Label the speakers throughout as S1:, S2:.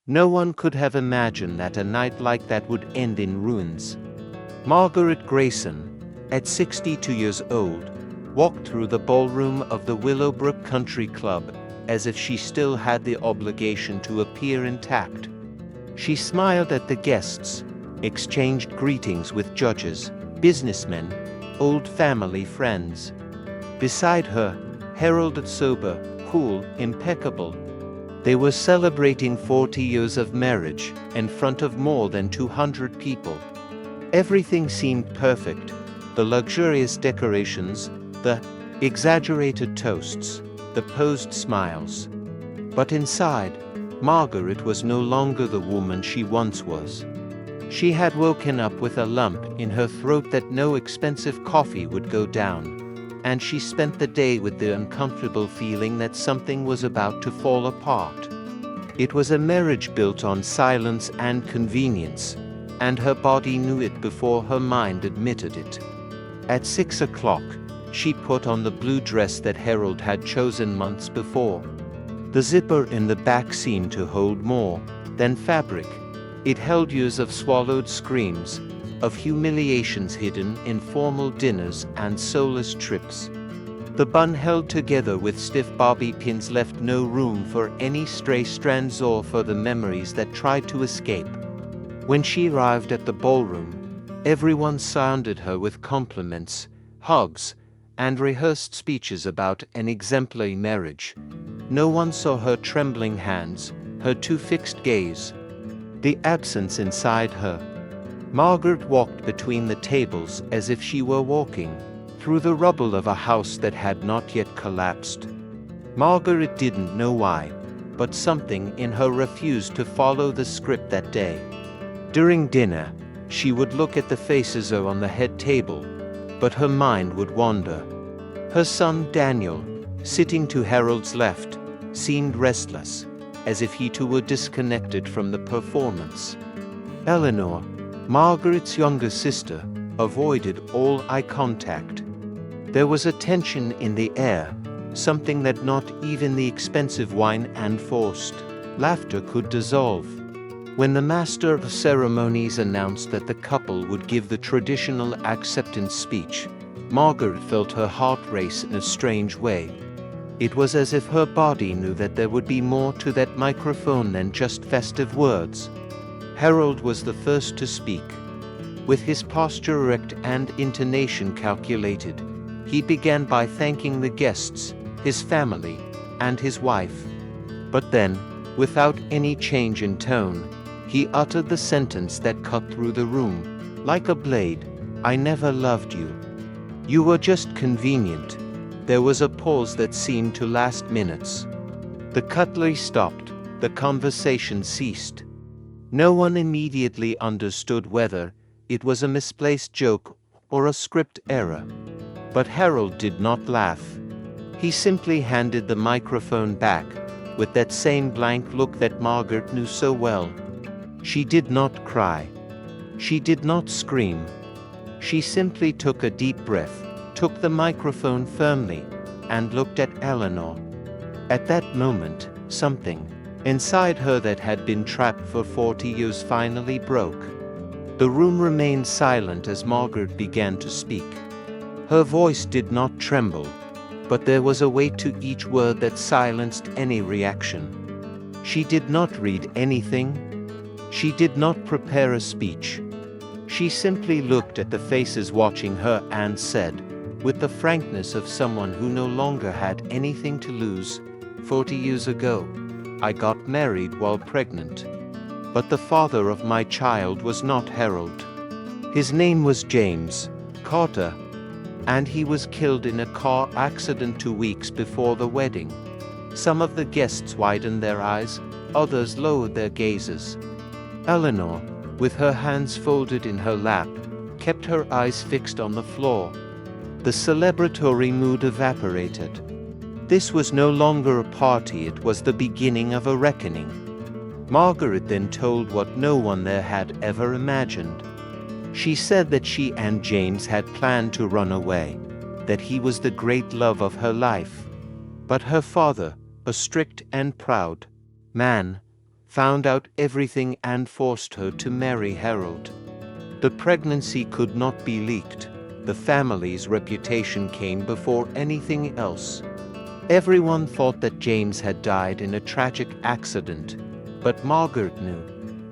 S1: No one could have imagined that a night like that would end in ruins. Margaret Grayson, at 62 years old, walked through the ballroom of the Willowbrook Country Club as if she still had the obligation to appear intact. She smiled at the guests, exchanged greetings with judges, businessmen, old family friends. Beside her, Harold, sober, cool, impeccable. They were celebrating 40 years of marriage in front of more than 200 people. Everything seemed perfect. The luxurious decorations, the exaggerated toasts, the posed smiles. But inside, Margaret was no longer the woman she once was. She had woken up with a lump in her throat that no expensive coffee would go down, and she spent the day with the uncomfortable feeling that something was about to fall apart. It was a marriage built on silence and convenience, and her body knew it before her mind admitted it. At 6 o'clock, she put on the blue dress that Harold had chosen months before. The zipper in the back seemed to hold more than fabric. It held years of swallowed screams, of humiliations hidden in formal dinners and soulless trips. The bun held together with stiff bobby pins left no room for any stray strands or for the memories that tried to escape. When she arrived at the ballroom, everyone surrounded her with compliments, hugs, and rehearsed speeches about an exemplary marriage. No one saw her trembling hands, her too fixed gaze, the absence inside her. Margaret walked between the tables as if she were walking through the rubble of a house that had not yet collapsed. Margaret didn't know why, but something in her refused to follow the script that day. During dinner, she would look at the faces on the head table, but her mind would wander. Her son Daniel, sitting to Harold's left, seemed restless, as if he too were disconnected from the performance. Eleanor, Margaret's younger sister, avoided all eye contact. There was a tension in the air, something that not even the expensive wine and forced laughter could dissolve. When the master of ceremonies announced that the couple would give the traditional acceptance speech, Margaret felt her heart race in a strange way. It was as if her body knew that there would be more to that microphone than just festive words. Harold was the first to speak. With his posture erect and intonation calculated, he began by thanking the guests, his family, and his wife. But then, without any change in tone, he uttered the sentence that cut through the room, like a blade, "I never loved you. You were just convenient." There was a pause that seemed to last minutes. The cutlery stopped, the conversation ceased. No one immediately understood whether it was a misplaced joke or a script error. But Harold did not laugh. He simply handed the microphone back, with that same blank look that Margaret knew so well. She did not cry. She did not scream. She simply took a deep breath, took the microphone firmly, and looked at Eleanor. At that moment, something inside her that had been trapped for 40 years finally broke. The room remained silent as Margaret began to speak. Her voice did not tremble, but there was a weight to each word that silenced any reaction. She did not read anything. She did not prepare a speech. She simply looked at the faces watching her and said, with the frankness of someone who no longer had anything to lose, 40 years ago, I got married while pregnant. But the father of my child was not Harold. His name was James Carter, and he was killed in a car accident 2 weeks before the wedding. Some of the guests widened their eyes, others lowered their gazes. Eleanor, with her hands folded in her lap, kept her eyes fixed on the floor. The celebratory mood evaporated. This was no longer a party, it was the beginning of a reckoning. Margaret then told what no one there had ever imagined. She said that she and James had planned to run away, that he was the great love of her life. But her father, a strict and proud man, found out everything and forced her to marry Harold. The pregnancy could not be leaked. The family's reputation came before anything else. Everyone thought that James had died in a tragic accident, but Margaret knew,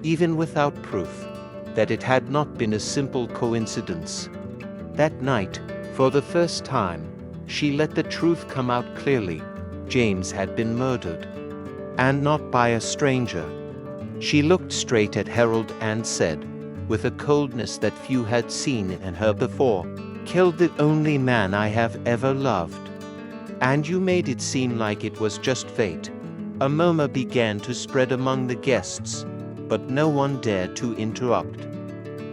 S1: even without proof, that it had not been a simple coincidence. That night, for the first time, she let the truth come out clearly. James had been murdered. And not by a stranger. She looked straight at Harold and said, with a coldness that few had seen in her before, "Killed the only man I have ever loved. And you made it seem like it was just fate." A murmur began to spread among the guests, but no one dared to interrupt.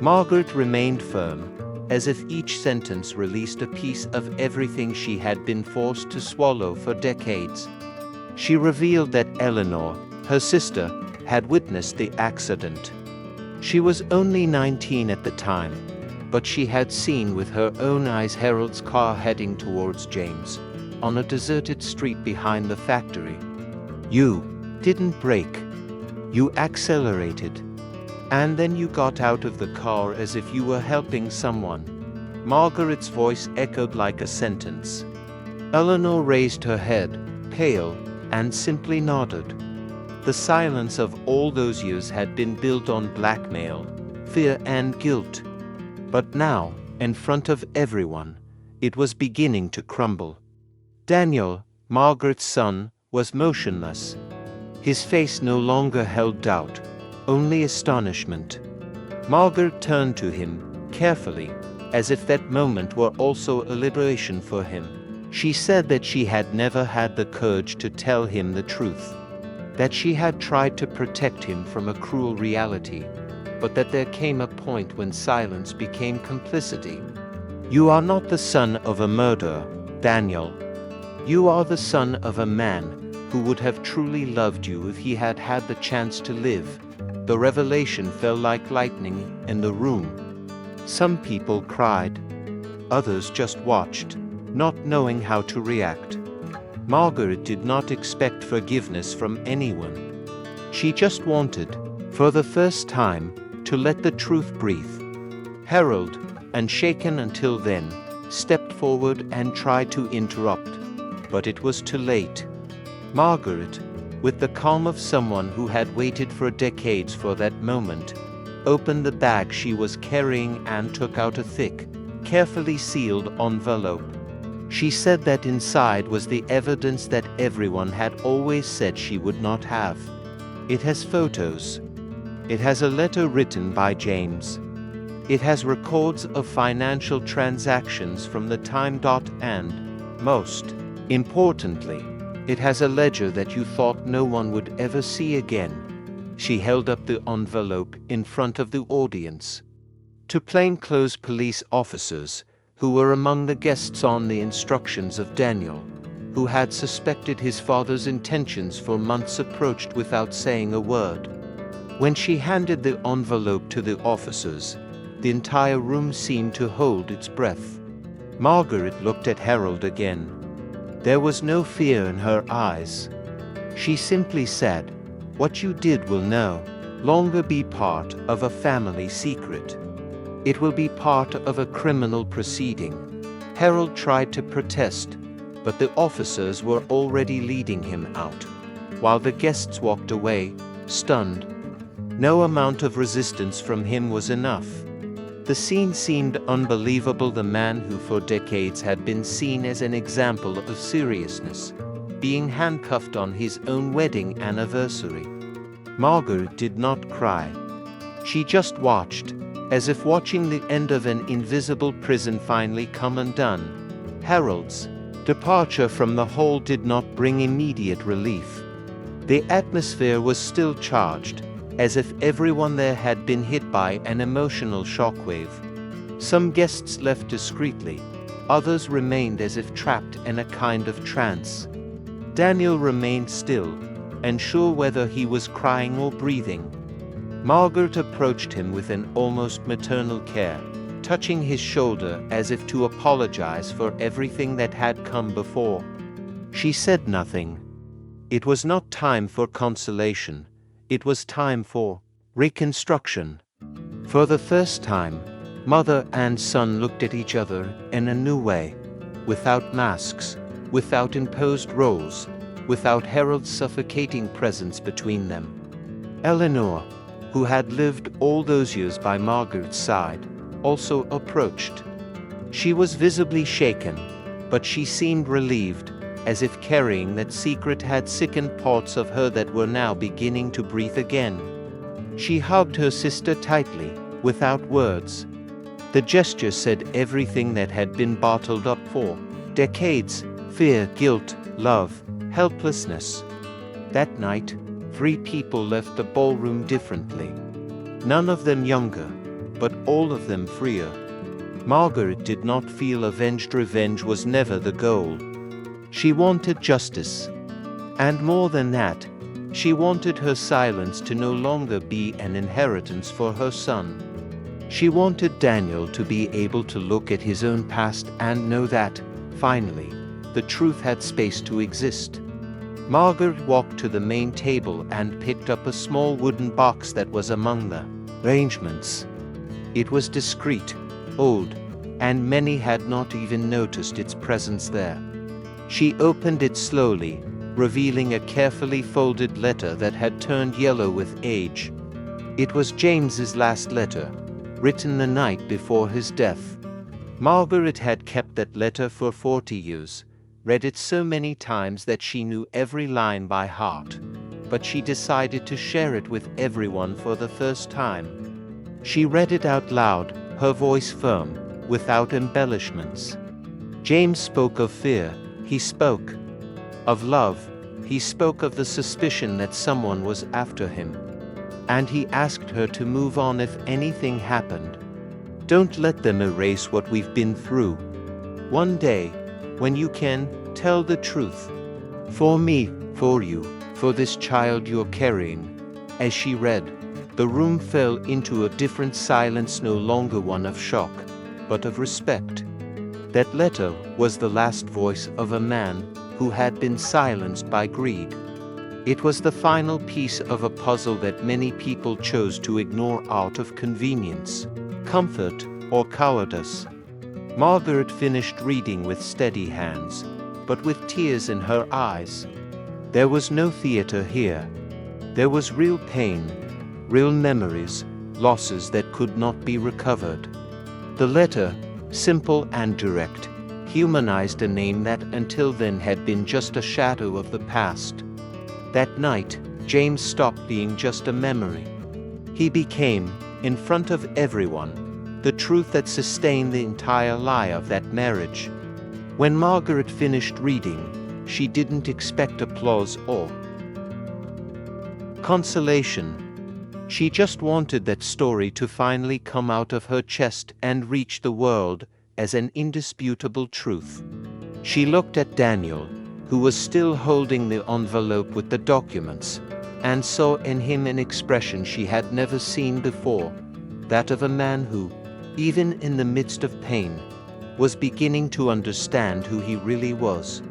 S1: Margaret remained firm, as if each sentence released a piece of everything she had been forced to swallow for decades. She revealed that Eleanor, her sister, had witnessed the accident. She was only 19 at the time, but she had seen with her own eyes Harold's car heading towards James, on a deserted street behind the factory. "You didn't brake. You accelerated. And then you got out of the car as if you were helping someone." Margaret's voice echoed like a sentence. Eleanor raised her head, pale, and simply nodded. The silence of all those years had been built on blackmail, fear, and guilt. But now, in front of everyone, it was beginning to crumble. Daniel, Margaret's son, was motionless. His face no longer held doubt, only astonishment. Margaret turned to him, carefully, as if that moment were also a liberation for him. She said that she had never had the courage to tell him the truth, that she had tried to protect him from a cruel reality, but that there came a point when silence became complicity. "You are not the son of a murderer, Daniel. You are the son of a man who would have truly loved you if he had had the chance to live." The revelation fell like lightning in the room. Some people cried. Others just watched, not knowing how to react. Margaret did not expect forgiveness from anyone. She just wanted, for the first time, to let the truth breathe. Harold, unshaken until then, stepped forward and tried to interrupt, but it was too late. Margaret, with the calm of someone who had waited for decades for that moment, opened the bag she was carrying and took out a thick, carefully sealed envelope. She said that inside was the evidence that everyone had always said she would not have. It has photos. It has a letter written by James. It has records of financial transactions from the time. And, most importantly, it has a ledger that you thought no one would ever see again. She held up the envelope in front of the audience. To plainclothes police officers, who were among the guests on the instructions of Daniel, who had suspected his father's intentions for months, approached without saying a word. When she handed the envelope to the officers, the entire room seemed to hold its breath. Margaret looked at Harold again. There was no fear in her eyes. She simply said, "What you did will no longer be part of a family secret. It will be part of a criminal proceeding." Harold tried to protest, but the officers were already leading him out, while the guests walked away, stunned. No amount of resistance from him was enough. The scene seemed unbelievable. The man who for decades had been seen as an example of seriousness, being handcuffed on his own wedding anniversary. Margaret did not cry. She just watched, as if watching the end of an invisible prison finally come undone. Harold's departure from the hall did not bring immediate relief. The atmosphere was still charged, as if everyone there had been hit by an emotional shockwave. Some guests left discreetly, others remained as if trapped in a kind of trance. Daniel remained still, unsure whether he was crying or breathing. Margaret approached him with an almost maternal care, touching his shoulder as if to apologize for everything that had come before. She said nothing. It was not time for consolation. It was time for reconstruction. For the first time, mother and son looked at each other in a new way, without masks, without imposed roles, without Harold's suffocating presence between them. Eleanor, who had lived all those years by Margaret's side, also approached. She was visibly shaken, but she seemed relieved, as if carrying that secret had sickened parts of her that were now beginning to breathe again. She hugged her sister tightly, without words. The gesture said everything that had been bottled up for decades: fear, guilt, love, helplessness. That night, 3 people left the ballroom differently. None of them younger, but all of them freer. Margaret did not feel avenged. Revenge was never the goal. She wanted justice. And more than that, she wanted her silence to no longer be an inheritance for her son. She wanted Daniel to be able to look at his own past and know that, finally, the truth had space to exist. Margaret walked to the main table and picked up a small wooden box that was among the arrangements. It was discreet, old, and many had not even noticed its presence there. She opened it slowly, revealing a carefully folded letter that had turned yellow with age. It was James's last letter, written the night before his death. Margaret had kept that letter for 40 years, read it so many times that she knew every line by heart, but she decided to share it with everyone for the first time. She read it out loud, her voice firm, without embellishments. James spoke of fear, he spoke of love, he spoke of the suspicion that someone was after him. And he asked her to move on if anything happened. Don't let them erase what we've been through. One day, when you can, tell the truth. For me, for you, for this child you're carrying. As she read, the room fell into a different silence, no longer one of shock, but of respect. That letter was the last voice of a man who had been silenced by greed. It was the final piece of a puzzle that many people chose to ignore out of convenience, comfort, or cowardice. Margaret finished reading with steady hands, but with tears in her eyes. There was no theater here. There was real pain, real memories, losses that could not be recovered. The letter, simple and direct, humanized a name that until then had been just a shadow of the past. That night, James stopped being just a memory. He became, in front of everyone, the truth that sustained the entire lie of that marriage. When Margaret finished reading, she didn't expect applause or consolation. She just wanted that story to finally come out of her chest and reach the world as an indisputable truth. She looked at Daniel, who was still holding the envelope with the documents, and saw in him an expression she had never seen before, that of a man who, even in the midst of pain, was beginning to understand who he really was.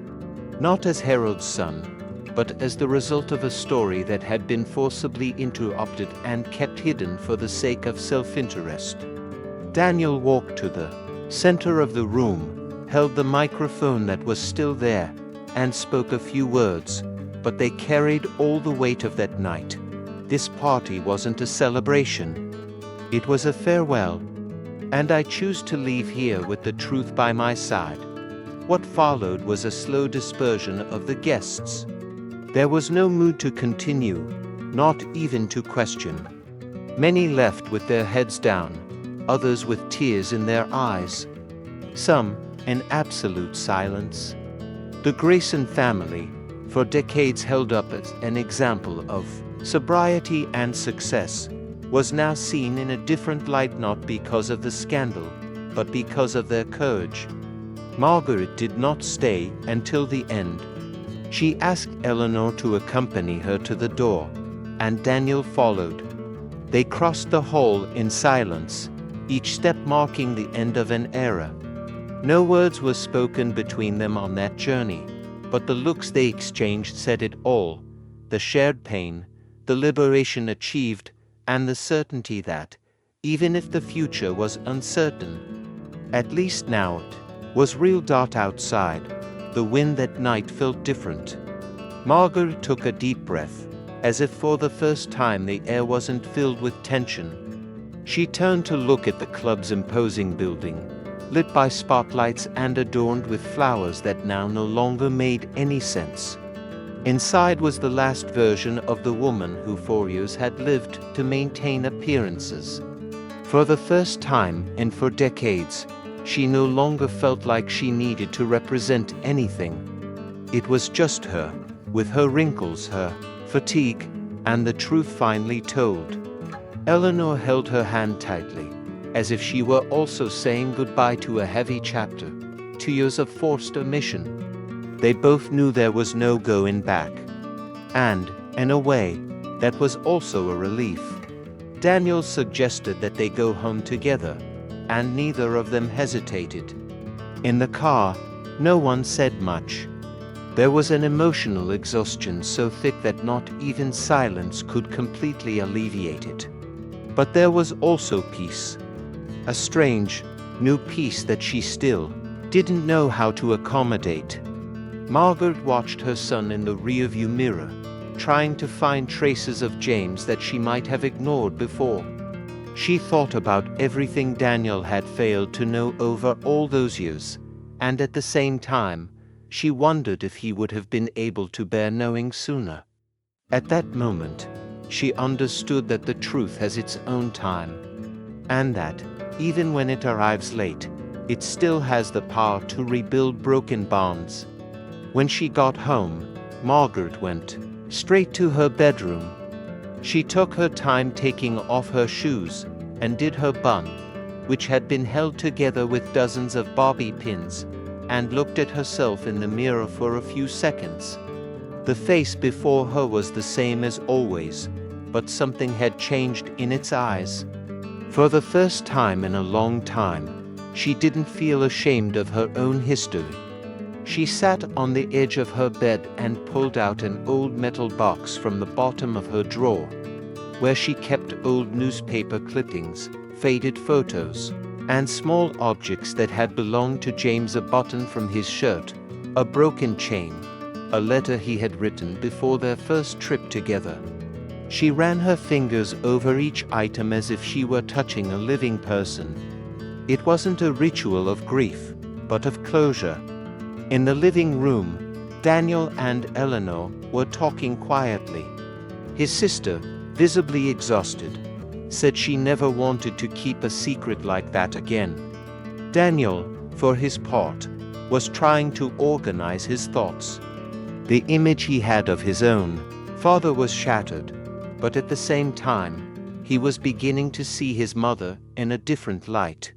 S1: Not as Harold's son, but as the result of a story that had been forcibly interrupted and kept hidden for the sake of self-interest. Daniel walked to the center of the room, held the microphone that was still there, and spoke a few words, but they carried all the weight of that night. This party wasn't a celebration. It was a farewell. And I choose to leave here with the truth by my side. What followed was a slow dispersion of the guests. There was no mood to continue, not even to question. Many left with their heads down, others with tears in their eyes. Some in absolute silence. The Grayson family, for decades held up as an example of sobriety and success, was now seen in a different light, not because of the scandal, but because of their courage. Margaret did not stay until the end. She asked Eleanor to accompany her to the door, and Daniel followed. They crossed the hall in silence, each step marking the end of an era. No words were spoken between them on that journey, but the looks they exchanged said it all. The shared pain, the liberation achieved, and the certainty that, even if the future was uncertain, at least now it was real. Outside, the wind that night felt different. Margaret took a deep breath, as if for the first time the air wasn't filled with tension. She turned to look at the club's imposing building, lit by spotlights and adorned with flowers that now no longer made any sense. Inside was the last version of the woman who for years had lived to maintain appearances. For the first time, and for decades, she no longer felt like she needed to represent anything. It was just her, with her wrinkles, her fatigue, and the truth finally told. Eleanor held her hand tightly, as if she were also saying goodbye to a heavy chapter, 2 years of forced omission. They both knew there was no going back. And, in a way, that was also a relief. Daniel suggested that they go home together, and neither of them hesitated. In the car, no one said much. There was an emotional exhaustion so thick that not even silence could completely alleviate it. But there was also peace. A strange, new peace that she still didn't know how to accommodate. Margaret watched her son in the rearview mirror, trying to find traces of James that she might have ignored before. She thought about everything Daniel had failed to know over all those years, and at the same time, she wondered if he would have been able to bear knowing sooner. At that moment, she understood that the truth has its own time, and that, even when it arrives late, it still has the power to rebuild broken bonds. When she got home, Margaret went straight to her bedroom. She took her time taking off her shoes and did her bun, which had been held together with dozens of bobby pins, and looked at herself in the mirror for a few seconds. The face before her was the same as always, but something had changed in its eyes. For the first time in a long time, she didn't feel ashamed of her own history. She sat on the edge of her bed and pulled out an old metal box from the bottom of her drawer, where she kept old newspaper clippings, faded photos, and small objects that had belonged to James: a button from his shirt, a broken chain, a letter he had written before their first trip together. She ran her fingers over each item as if she were touching a living person. It wasn't a ritual of grief, but of closure. In the living room, Daniel and Eleanor were talking quietly. His sister, visibly exhausted, said she never wanted to keep a secret like that again. Daniel, for his part, was trying to organize his thoughts. The image he had of his own father was shattered, but at the same time, he was beginning to see his mother in a different light.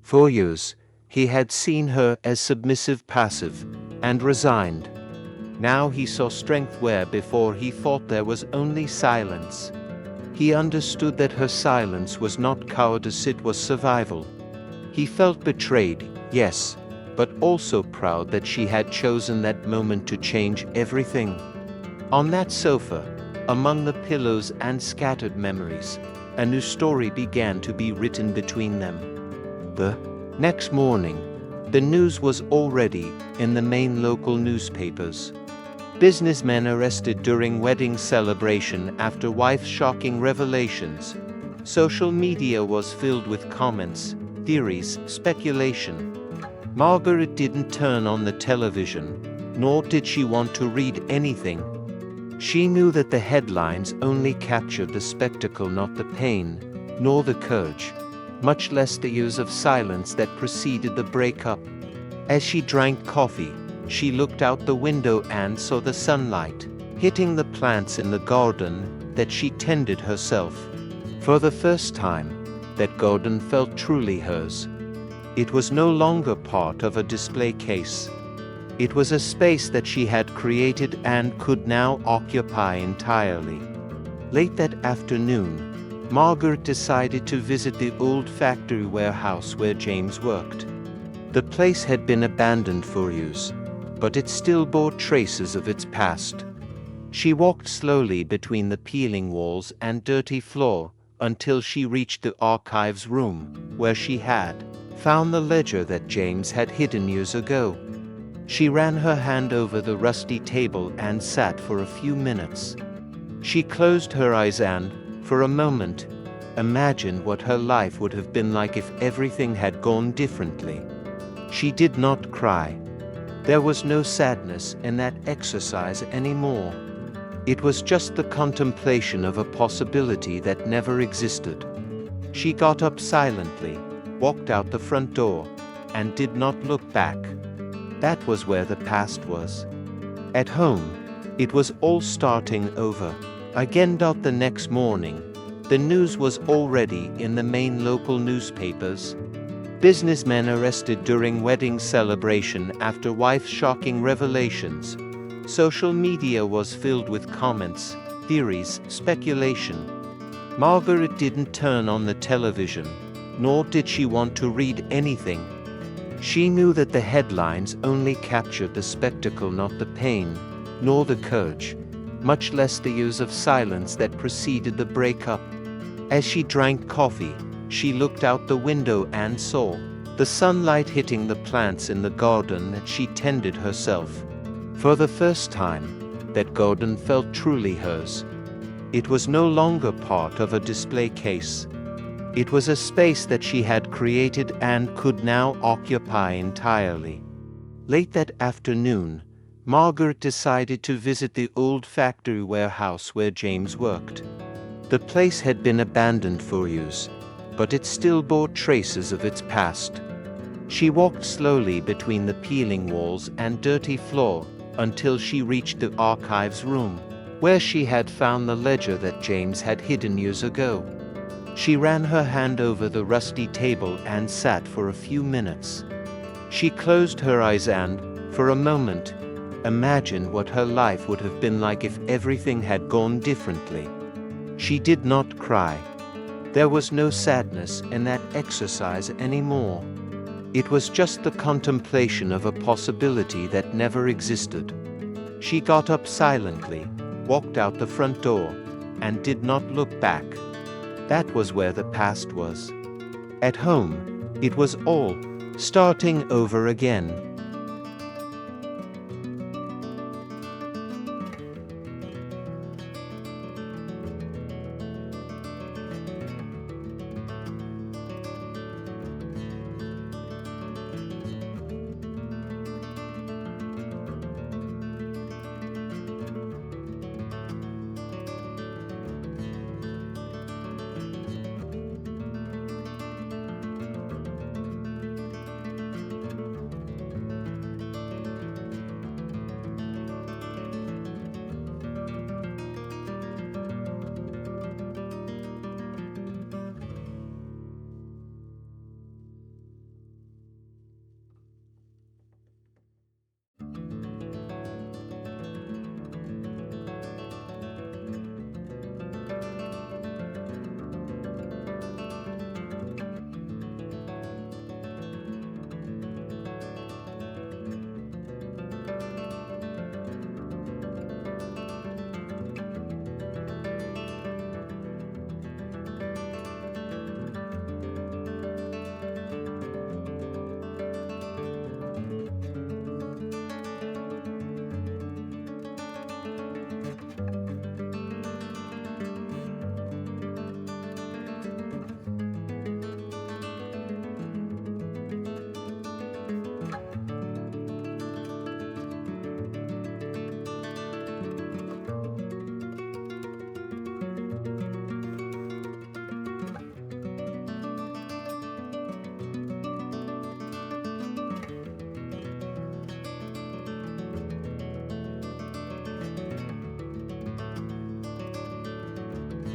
S1: For years, he had seen her as submissive, passive, and resigned. Now he saw strength where before he thought there was only silence. He understood that her silence was not cowardice, it was survival. He felt betrayed, yes, but also proud that she had chosen that moment to change everything. On that sofa, among the pillows and scattered memories, a new story began to be written between them. The next morning, the news was already in the main local newspapers. Businessmen arrested during wedding celebration after wife's shocking revelations. Social media was filled with comments, theories, speculation. Margaret didn't turn on the television, nor did she want to read anything. She knew that the headlines only captured the spectacle, not the pain, nor the courage, much less the years of silence that preceded the breakup. As she drank coffee, she looked out the window and saw the sunlight hitting the plants in the garden that she tended herself. For the first time, that garden felt truly hers. It was no longer part of a display case. It was a space that she had created and could now occupy entirely. Late that afternoon, Margaret decided to visit the old factory warehouse where James worked. The place had been abandoned for years, but it still bore traces of its past. She walked slowly between the peeling walls and dirty floor until she reached the archives room, where she had found the ledger that James had hidden years ago. She ran her hand over the rusty table and sat for a few minutes. She closed her eyes and, for a moment, imagined what her life would have been like if everything had gone differently. She did not cry. There was no sadness in that exercise anymore. It was just the contemplation of a possibility that never existed. She got up silently, walked out the front door, and did not look back. That was where the past was. At home, it was all starting over. Again. The next morning, the news was already in the main local newspapers. Businessmen arrested during wedding celebration after wife's shocking revelations. Social media was filled with comments, theories, speculation. Margaret didn't turn on the television, nor did she want to read anything. She knew that the headlines only captured the spectacle, not the pain, nor the courage, much less the years of silence that preceded the breakup. As she drank coffee, she looked out the window and saw the sunlight hitting the plants in the garden that she tended herself. For the first time, that garden felt truly hers. It was no longer part of a display case. It was a space that she had created and could now occupy entirely. Late that afternoon, Margaret decided to visit the old factory warehouse where James worked. The place had been abandoned for years, but it still bore traces of its past. She walked slowly between the peeling walls and dirty floor until she reached the archives room, where she had found the ledger that James had hidden years ago. She ran her hand over the rusty table and sat for a few minutes. She closed her eyes and, for a moment, imagined what her life would have been like if everything had gone differently. She did not cry. There was no sadness in that exercise anymore. It was just the contemplation of a possibility that never existed. She got up silently, walked out the front door, and did not look back. That was where the past was. At home, it was all starting over again.